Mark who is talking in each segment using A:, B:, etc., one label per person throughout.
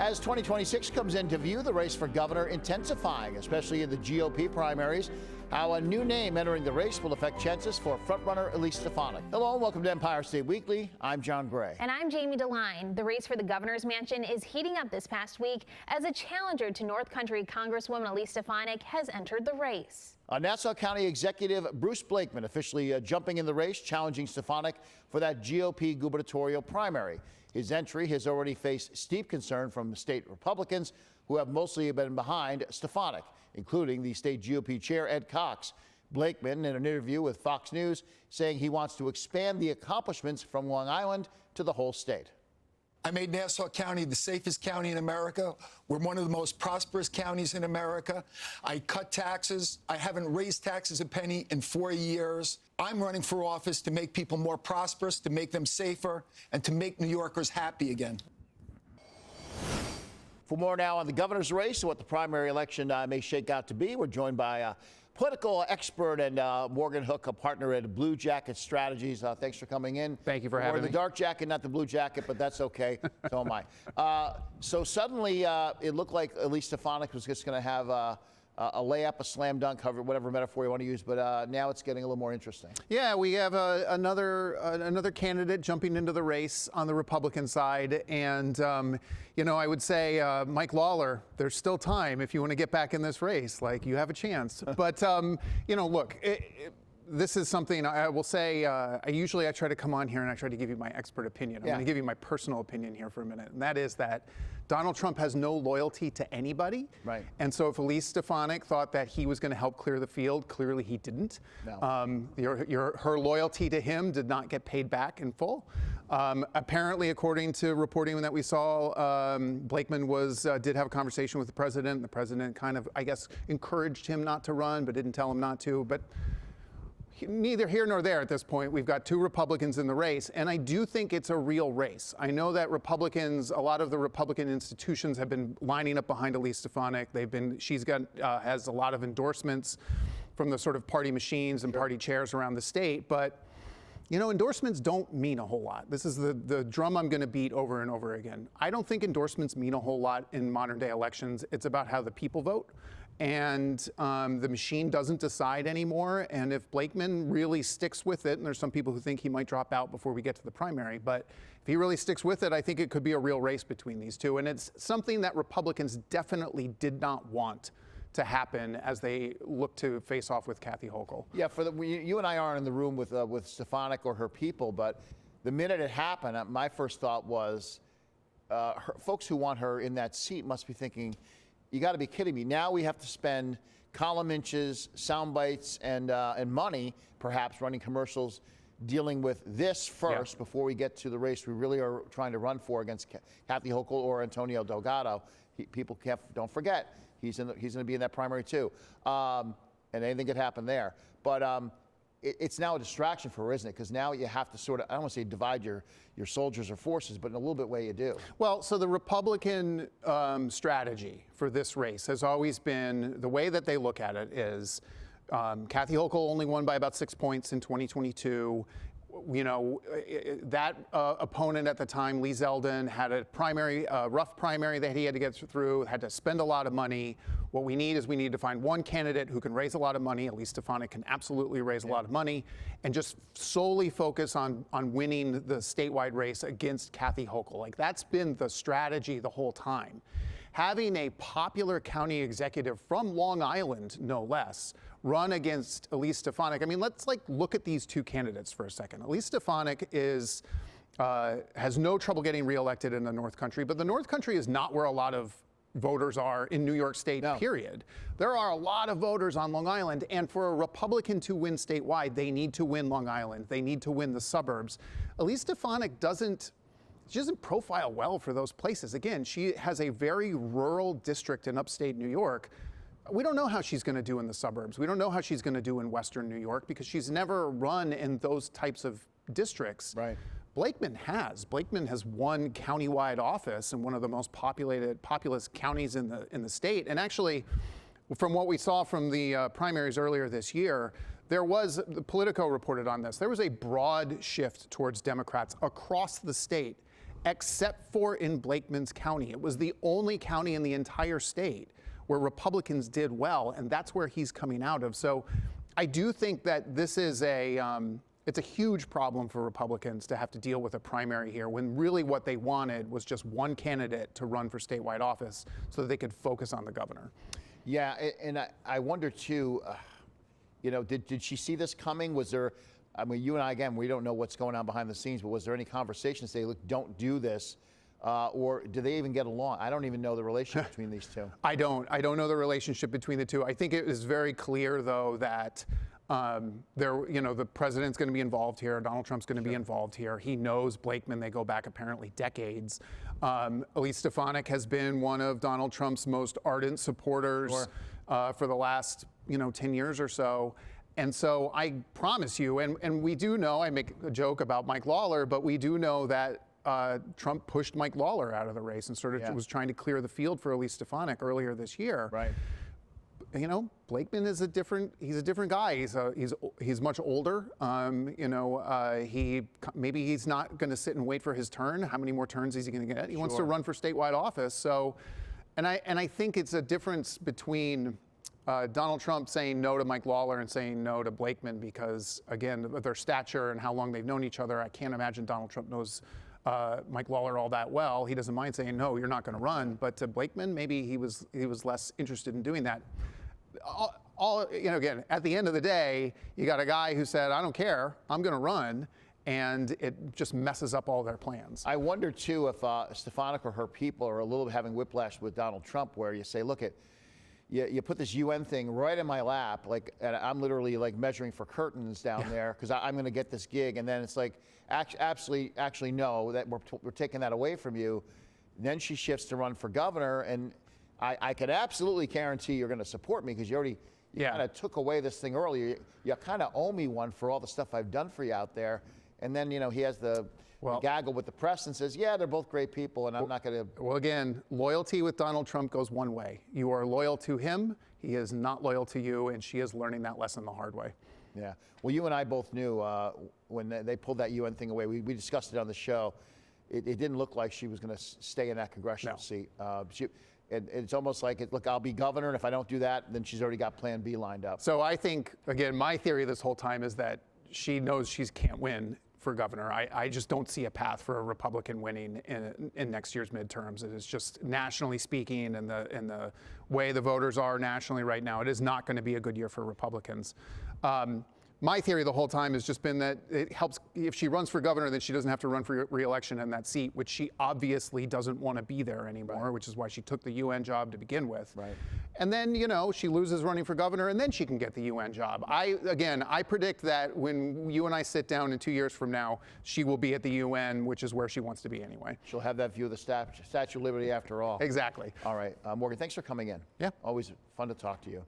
A: As 2026 comes into view, the race for governor intensifying, especially in the GOP primaries. How a new name entering the race will affect chances for frontrunner Elise Stefanik. Hello and welcome to Empire State Weekly. I'm John Gray.
B: And I'm Jamie DeLine. The race for the governor's mansion is heating up this past week as a challenger to North Country Congresswoman Elise Stefanik has entered the race.
A: Nassau County Executive Bruce Blakeman officially jumping in the race, challenging Stefanik for that GOP gubernatorial primary. His entry has already faced steep concern from state Republicans who have mostly been behind Stefanik, including the state GOP chair, Ed Cox. Blakeman, in an interview with Fox News, saying he wants to expand the accomplishments from Long Island to the whole state.
C: I made Nassau County the safest county in America. We're one of the most prosperous counties in America. I cut taxes. I haven't raised taxes a penny in 4 years. I'm running for office to make people more prosperous, to make them safer, and to make New Yorkers happy again.
A: For more now on the governor's race and what the primary election may shake out to be, we're joined by political expert and Morgan Hook, a partner at Blue Jacket Strategies. Thanks for coming in.
D: Thank you for having me.
A: The dark jacket, not the blue jacket, but that's okay. So am I. So suddenly it looked like Elise Stefanik was just going to have a layup, a slam dunk, however, whatever metaphor you want to use, but now it's getting a little more interesting.
D: Yeah, we have another candidate jumping into the race on the Republican side, and you know, I would say Mike Lawler, there's still time if you want to get back in this race. Like, you have a chance. But you know, look. This is something I will say, I try to come on here and I try to give you my expert opinion. I'm going to give you my personal opinion here for a minute. And that is that Donald Trump has no loyalty to anybody.
A: Right.
D: And so if Elise Stefanik thought that he was going to help clear the field, clearly he didn't.
A: No.
D: Her loyalty to him did not get paid back in full. Apparently, according to reporting that we saw, Blakeman did have a conversation with the president. The president kind of, I guess, encouraged him not to run, but didn't tell him not to. But neither here nor there at this point. We've got two Republicans in the race, and I do think it's a real race. I know that Republicans, a lot of the Republican institutions have been lining up behind Elise Stefanik. She's got has a lot of endorsements from the sort of party machines and party chairs around the state, but you know, endorsements don't mean a whole lot. This is the drum I'm going to beat over and over again. I don't think endorsements mean a whole lot in modern day elections. It's about how the people vote. And the machine doesn't decide anymore. And if Blakeman really sticks with it, and there's some people who think he might drop out before we get to the primary, but if he really sticks with it, I think it could be a real race between these two. And it's something that Republicans definitely did not want to happen as they look to face off with Kathy Hochul.
A: Yeah, you and I aren't in the room with Stefanik or her people, but the minute it happened, my first thought was folks who want her in that seat must be thinking, you got to be kidding me. Now we have to spend column inches, sound bites, and money, perhaps running commercials, dealing with this first before we get to the race we really are trying to run for against Kathy Hochul or Antonio Delgado. People don't forget, he's going to be in that primary too. And anything could happen there. But it's now a distraction for her, isn't it? Because now you have to sort of, I don't want to say divide your soldiers or forces, but in a little bit way you do.
D: Well, so the Republican strategy for this race has always been, the way that they look at it is, Kathy Hochul only won by about 6 points in 2022. You know, that opponent at the time, Lee Zeldin, had a rough primary that he had to get through, had to spend a lot of money. What we need to find one candidate who can raise a lot of money. Elise Stefanik can absolutely raise a lot of money, and just solely focus on winning the statewide race against Kathy Hochul. Like, that's been the strategy the whole time. Having a popular county executive from Long Island, no less, run against Elise Stefanik. I mean, let's look at these two candidates for a second. Elise Stefanik has no trouble getting reelected in the North Country, but the North Country is not where a lot of voters are in New York State, period. There are a lot of voters on Long Island, and for a Republican to win statewide, they need to win Long Island. They need to win the suburbs. Elise Stefanik she doesn't profile well for those places. Again, she has a very rural district in upstate New York. We don't know how she's going to do in the suburbs. We don't know how she's going to do in Western New York because she's never run in those types of districts.
A: Right.
D: Blakeman has. Blakeman has won countywide office in one of the most populous counties in the state. And actually, from what we saw from the primaries earlier this year, Politico reported on this. There was a broad shift towards Democrats across the state. except for in Blakeman's county. It was the only county in the entire state where Republicans did well, and that's where he's coming out of. So I do think that this is it's a huge problem for Republicans to have to deal with a primary here, when really what they wanted was just one candidate to run for statewide office so that they could focus on the governor.
A: Yeah, and I wonder too, did she see this coming? Was there, I mean, you and I, again, we don't know what's going on behind the scenes, but was there any conversation to say, look, don't do this? Or do they even get along? I don't even know the relationship between these two.
D: I don't know the relationship between the two. I think it is very clear, though, that the president's going to be involved here. Donald Trump's going to be involved here. He knows Blakeman. They go back apparently decades. Elise Stefanik has been one of Donald Trump's most ardent supporters for the last 10 years or so. And so I promise you, and we do know, I make a joke about Mike Lawler, but we do know that Trump pushed Mike Lawler out of the race and sort of was trying to clear the field for Elise Stefanik earlier this year.
A: Right.
D: Blakeman is he's a different guy. He's much older. Maybe he's not going to sit and wait for his turn. How many more turns is he going to get? He wants to run for statewide office. So, and I think it's a difference between Donald Trump saying no to Mike Lawler and saying no to Blakeman, because again, their stature and how long they've known each other. I can't imagine Donald Trump knows Mike Lawler all that well. He doesn't mind saying no, you're not going to run. But to Blakeman, maybe he was less interested in doing that. Again, at the end of the day, you got a guy who said, I don't care, I'm going to run, and it just messes up all their plans.
A: I wonder too if Stefanik or her people are a little bit having whiplash with Donald Trump, where you say, look, you put this UN thing right in my lap, and I'm literally measuring for curtains down there because I'm going to get this gig, and then it's like, actually no, that we're taking that away from you. And then she shifts to run for governor, and I can absolutely guarantee you're going to support me because you kind of took away this thing earlier. You kind of owe me one for all the stuff I've done for you out there. And then, he has the gaggle with the press and says, yeah, they're both great people, and I'm not going to.
D: Well, again, loyalty with Donald Trump goes one way. You are loyal to him. He is not loyal to you, and she is learning that lesson the hard way.
A: Yeah. Well, you and I both knew when they pulled that UN thing away. We discussed it on the show. It didn't look like she was going to stay in that congressional seat. It's almost like, look, I'll be governor, and if I don't do that, then she's already got plan B lined up.
D: So I think, again, my theory this whole time is that she knows she can't win for governor. I just don't see a path for a Republican winning in next year's midterms. It is just, nationally speaking, and the way the voters are nationally right now, it is not going to be a good year for Republicans. My theory the whole time has just been that it helps if she runs for governor, then she doesn't have to run for re-election in that seat, which she obviously doesn't want to be there anymore, which is why she took the UN job to begin with.
A: Right.
D: And then, she loses running for governor, and then she can get the UN job. I predict that when you and I sit down in 2 years from now, she will be at the UN, which is where she wants to be anyway.
A: She'll have that view of the Statue of Liberty after all.
D: Exactly.
A: All right. Morgan, thanks for coming in.
D: Yeah.
A: Always fun to talk to you.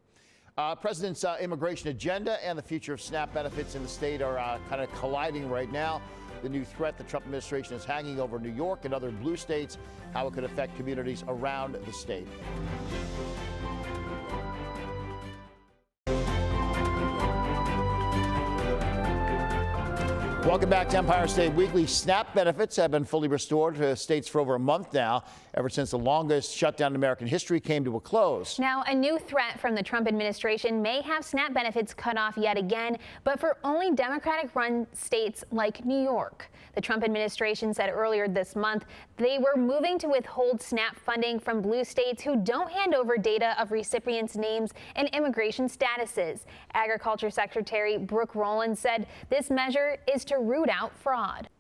A: President's immigration agenda and the future of SNAP benefits in the state are kind of colliding right now. The new threat the Trump administration is hanging over New York and other blue states, how it could affect communities around the state. Welcome back to Empire State Weekly. SNAP benefits have been fully restored to states for over a month now, ever since the longest shutdown in American history came to a close.
B: Now, a new threat from the Trump administration may have SNAP benefits cut off yet again, but for only Democratic-run states like New York. The Trump administration said earlier this month they were moving to withhold SNAP funding from blue states who don't hand over data of recipients' names and immigration statuses. Agriculture Secretary Brooke Rowland said this measure is to root out fraud.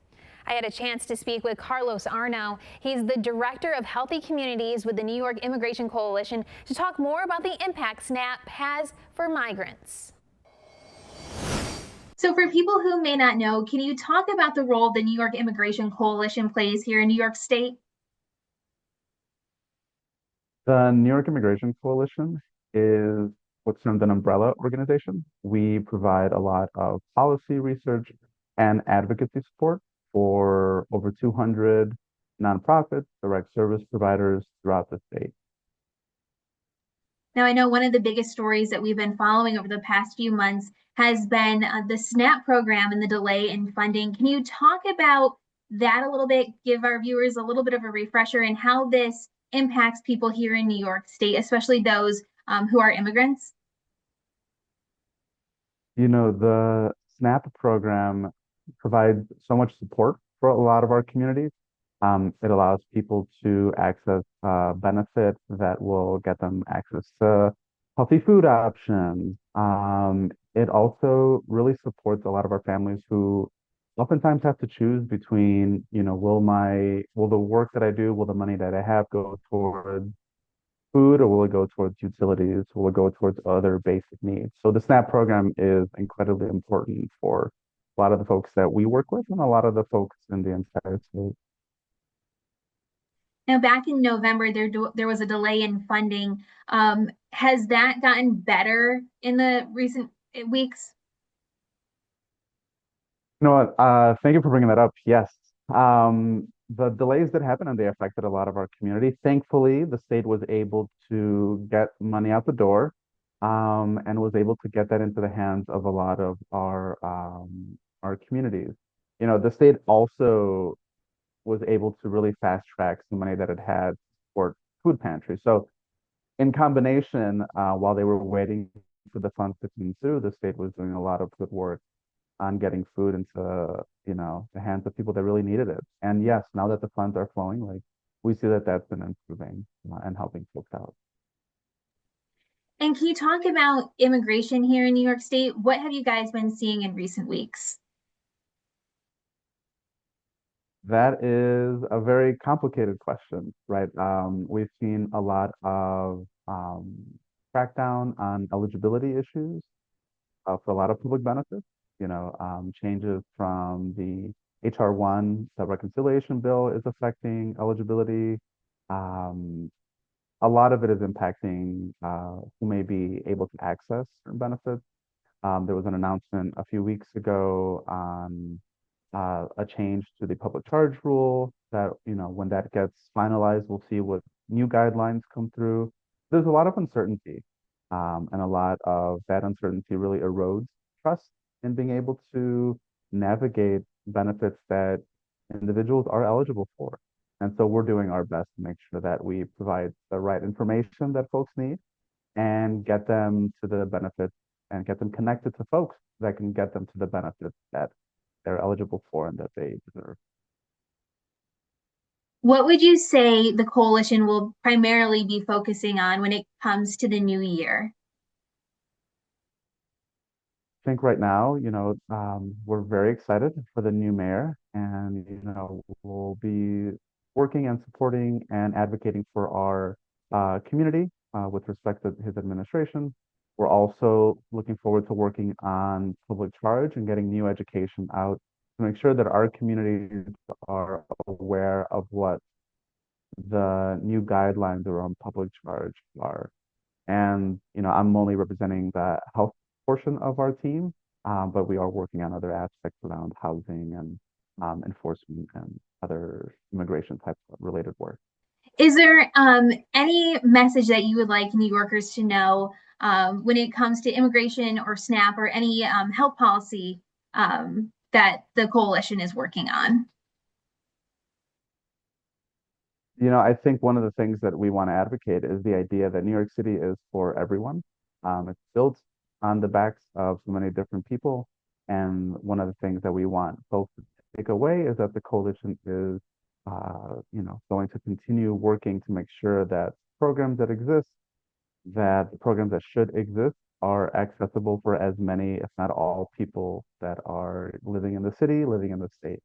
B: I had a chance to speak with Carlos Arnau. He's the director of Healthy Communities with the New York Immigration Coalition to talk more about the impact SNAP has for migrants.
E: So for people who may not know, can you talk about the role the New York Immigration Coalition plays here in New York State?
F: The New York Immigration Coalition is what's termed an umbrella organization. We provide a lot of policy research and advocacy support for over 200 nonprofits, direct service providers throughout the state.
E: Now, I know one of the biggest stories that we've been following over the past few months has been the SNAP program and the delay in funding. Can you talk about that a little bit, give our viewers a little bit of a refresher and how this impacts people here in New York State, especially those who are immigrants?
F: You know, the SNAP program provides so much support for a lot of our communities. It allows people to access benefits that will get them access to healthy food options. It also really supports a lot of our families who oftentimes have to choose between, you know, will the work that I do, will the money that I have go towards food, or will it go towards utilities? Will it go towards other basic needs? So the SNAP program is incredibly important for a lot of the folks that we work with and a lot of the folks in the entire state.
E: Now, back in November, there was a delay in funding. Has that gotten better in the recent weeks?
F: You know what? Thank you for bringing that up. Yes. The delays that happened and they affected a lot of our community. Thankfully, the state was able to get money out the door, and was able to get that into the hands of a lot of our communities. You know, the state also was able to really fast track some money that it had for food pantries. So in combination, while they were waiting for the funds to come through, the state was doing a lot of good work on getting food into, you know, the hands of people that really needed it. And yes, now that the funds are flowing, like, we see that that's been improving and helping folks out.
E: And can you talk about immigration here in New York State? What have you guys been seeing in recent weeks?
F: That is a very complicated question, right? We've seen a lot of crackdown on eligibility issues for a lot of public benefits. You know, changes from the HR1, the reconciliation bill is affecting eligibility. A lot of it is impacting who may be able to access certain benefits. There was an announcement a few weeks ago on a change to the public charge rule that, you know, when that gets finalized, we'll see what new guidelines come through. There's a lot of uncertainty, and a lot of that uncertainty really erodes trust in being able to navigate benefits that individuals are eligible for. And so we're doing our best to make sure that we provide the right information that folks need and get them to the benefits and get them connected to folks that can get them to the benefits that they're eligible for and that they deserve.
E: What would you say the coalition will primarily be focusing on when it comes to the new year?
F: I think right now, you know, we're very excited for the new mayor, and, you know, we'll be working and supporting and advocating for our community with respect to his administration. We're also looking forward to working on public charge and getting new education out to make sure that our communities are aware of what the new guidelines around public charge are. And, you know, I'm only representing the health portion of our team, but we are working on other aspects around housing and enforcement and other immigration type of related work.
E: Is there any message that you would like New Yorkers to know when it comes to immigration or SNAP or any health policy that the coalition is working on?
F: You know, I think one of the things that we want to advocate is the idea that New York City is for everyone. It's built on the backs of so many different people. And one of the things that we want folks to take away is that the coalition is, you know, going to continue working to make sure that programs that exist, that the programs that should exist are accessible for as many, if not all, people that are living in the city, living in the state.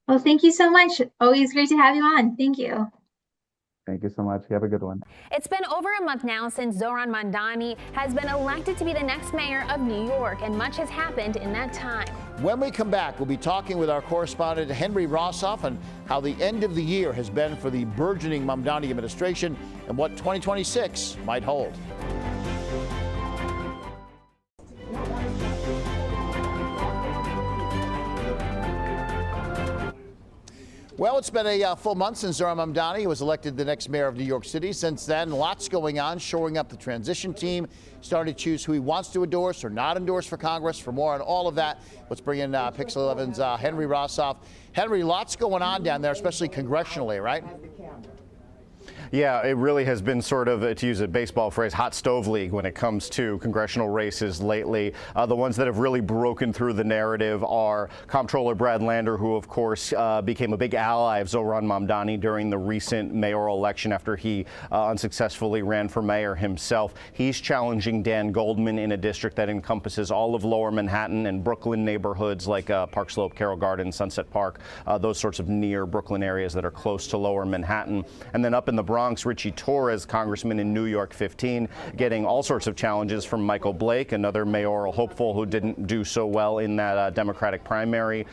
E: Well, thank you so much. Always great to have you on. Thank you.
F: Thank you so much. You have a good one.
B: It's been over a month now since Zohran Mamdani has been elected to be the next mayor of New York, and much has happened in that time.
A: When we come back, we'll be talking with our correspondent Henry Rossoff on how the end of the year has been for the burgeoning Mamdani administration and what 2026 might hold. Well, it's been a full month since Zohran Mamdani was elected the next mayor of New York City. Since then, lots going on, shoring up the transition team, starting to choose who he wants to endorse or not endorse for Congress. For more on all of that, let's bring in Pixel 11's Henry Rossoff. Henry, lots going on down there, especially congressionally, right?
G: Yeah, it really has been sort of, to use a baseball phrase, hot stove league when it comes to congressional races lately. The ones that have really broken through the narrative are Comptroller Brad Lander, who, of course, became a big ally of Zohran Mamdani during the recent mayoral election after he unsuccessfully ran for mayor himself. He's challenging Dan Goldman in a district that encompasses all of Lower Manhattan and Brooklyn neighborhoods like Park Slope, Carroll Gardens, Sunset Park, those sorts of near Brooklyn areas that are close to Lower Manhattan. And then up in the Bronx, Richie Torres, congressman in New York 15, getting all sorts of challenges from Michael Blake, another mayoral hopeful who didn't do so well in that Democratic primary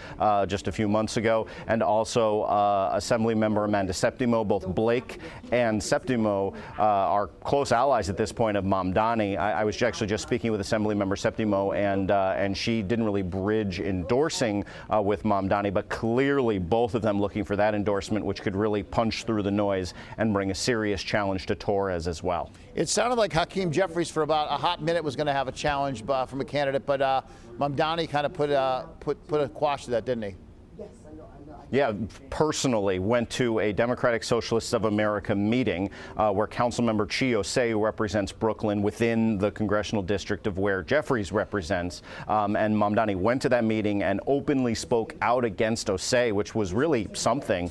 G: just a few months ago, and also Assemblymember Amanda Septimo. Both Blake and Septimo are close allies at this point of Mamdani. I was actually just speaking with Assemblymember Septimo, and she didn't really bridge endorsing with Mamdani, but clearly both of them looking for that endorsement, which could really punch through the noise and bring a serious challenge to Torres as well.
A: It sounded like Hakeem Jeffries for about a hot minute was going to have a challenge from a candidate, but Mamdani kind of put a quash to that, didn't he?
G: Yeah, personally went to a Democratic Socialists of America meeting where Councilmember Chi Osei, who represents Brooklyn within the congressional district of where Jeffries represents, and Mamdani went to that meeting and openly spoke out against Osei, which was really something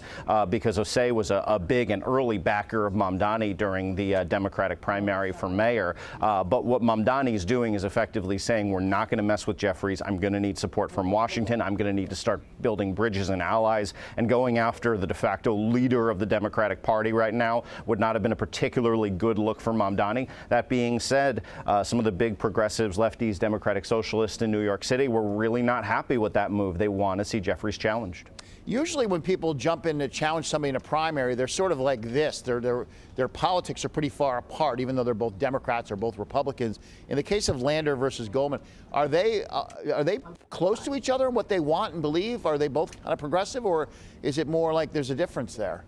G: because Osei was a big and early backer of Mamdani during the Democratic primary for mayor. But what Mamdani is doing is effectively saying, we're not going to mess with Jeffries. I'm going to need support from Washington. I'm going to need to start building bridges and allies. And going after the de facto leader of the Democratic Party right now would not have been a particularly good look for Mamdani. That being said, some of the big progressives, lefties, Democratic Socialists in New York City were really not happy with that move. They want to see Jeffries challenged.
A: Usually when people jump in to challenge somebody in a primary, they're sort of like this. Their politics are pretty far apart, even though they're both Democrats or both Republicans. In the case of Lander versus Goldman, are they close to each other in what they want and believe? Are they both kind of progressive, or is it more like there's a difference there?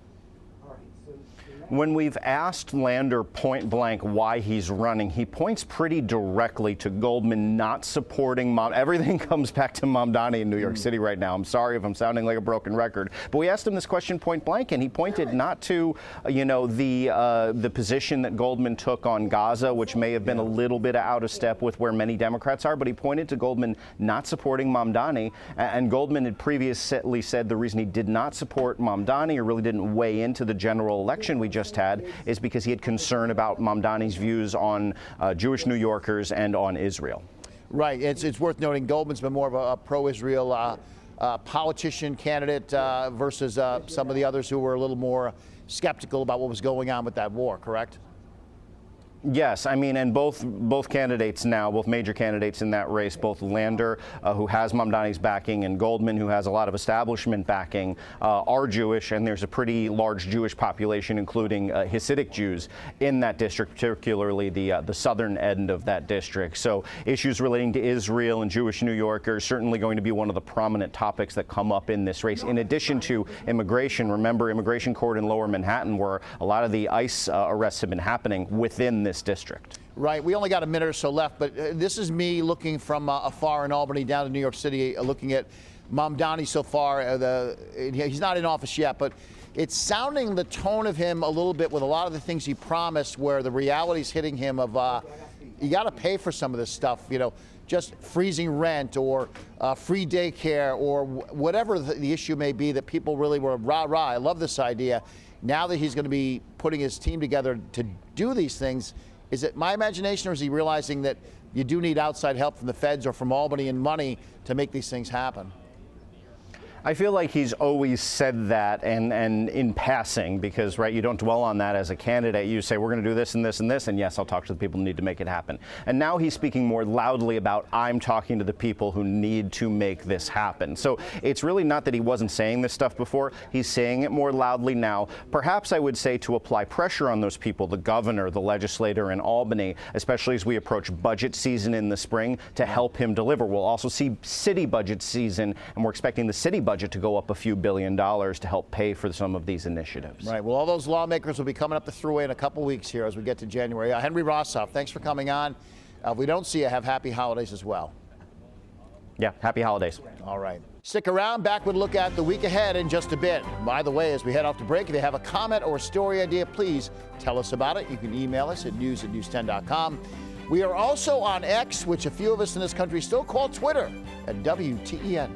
G: When we've asked Lander point blank why he's running, he points pretty directly to Goldman not supporting Everything comes back to Mamdani in New York City right now. I'm sorry if I'm sounding like a broken record, but we asked him this question point blank, and he pointed not to, the position that Goldman took on Gaza, which may have been a little bit out of step with where many Democrats are, but he pointed to Goldman not supporting Mamdani, and Goldman had previously said the reason he did not support Mamdani or really didn't weigh into the general election we just had is because he had concern about Mamdani's views on Jewish New Yorkers and on Israel.
A: Right. It's worth noting Goldman's been more of a pro-Israel politician candidate versus some of the others who were a little more skeptical about what was going on with that war, correct?
G: Yes, I mean, and both candidates now, both major candidates in that race, both Lander, who has Mamdani's backing, and Goldman, who has a lot of establishment backing, are Jewish, and there's a pretty large Jewish population, including Hasidic Jews, in that district, particularly the southern end of that district. So issues relating to Israel and Jewish New Yorkers certainly going to be one of the prominent topics that come up in this race. In addition to immigration, remember, immigration court in Lower Manhattan, where a lot of the ICE arrests have been happening within this district.
A: Right. We only got a minute or so left, but this is me looking from afar in Albany down to New York City, looking at Mamdani so far. He's not in office yet, but it's sounding the tone of him a little bit with a lot of the things he promised, where the reality's hitting him of you got to pay for some of this stuff, just freezing rent or free daycare or whatever the issue may be that people really were rah-rah. I love this idea. Now that he's going to be putting his team together to do these things, is it my imagination, or is he realizing that you do need outside help from the feds or from Albany and money to make these things happen?
G: I feel like he's always said that, and in passing, because, right, you don't dwell on that as a candidate. You say, we're going to do this and this and this, and yes, I'll talk to the people who need to make it happen. And now he's speaking more loudly about, I'm talking to the people who need to make this happen. So it's really not that he wasn't saying this stuff before. He's saying it more loudly now. Perhaps I would say to apply pressure on those people, the governor, the legislator in Albany, especially as we approach budget season in the spring, to help him deliver. We'll also see city budget season, and we're expecting the city budget to go up a few $1 billion to help pay for some of these initiatives.
A: Right. Well, all those lawmakers will be coming up the thruway in a couple weeks here as we get to January. Henry Rossoff, thanks for coming on. If we don't see you, have happy holidays as well.
G: Yeah, happy holidays.
A: All right. Stick around. Back with a look at the week ahead in just a bit. By the way, as we head off to break, if you have a comment or a story idea, please tell us about it. You can email us at news@news10.com. We are also on X, which a few of us in this country still call Twitter, at WTEN.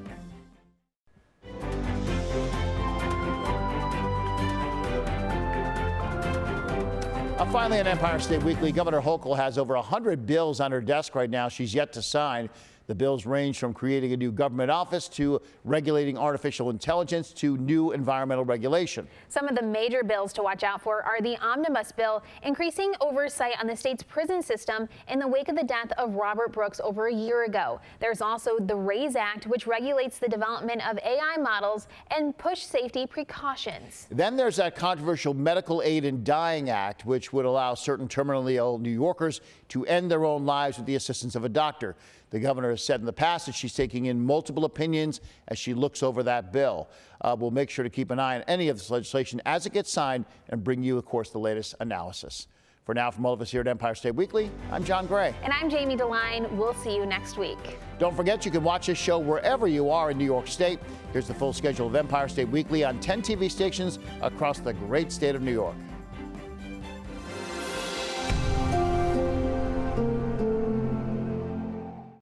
A: Finally, on Empire State Weekly, Governor Hochul has over 100 bills on her desk right now she's yet to sign. The bills range from creating a new government office to regulating artificial intelligence to new environmental regulation.
B: Some of the major bills to watch out for are the omnibus bill, increasing oversight on the state's prison system in the wake of the death of Robert Brooks over a year ago. There's also the RAISE Act, which regulates the development of AI models and push safety precautions.
A: Then there's that controversial Medical Aid in Dying Act, which would allow certain terminally ill New Yorkers to end their own lives with the assistance of a doctor. The governor has said in the past that she's taking in multiple opinions as she looks over that bill. We'll make sure to keep an eye on any of this legislation as it gets signed and bring you, of course, the latest analysis. For now, from all of us here at Empire State Weekly, I'm John Gray.
B: And I'm Jamie DeLine. We'll see you next week.
A: Don't forget, you can watch this show wherever you are in New York State. Here's the full schedule of Empire State Weekly on 10 TV stations across the great state of New York.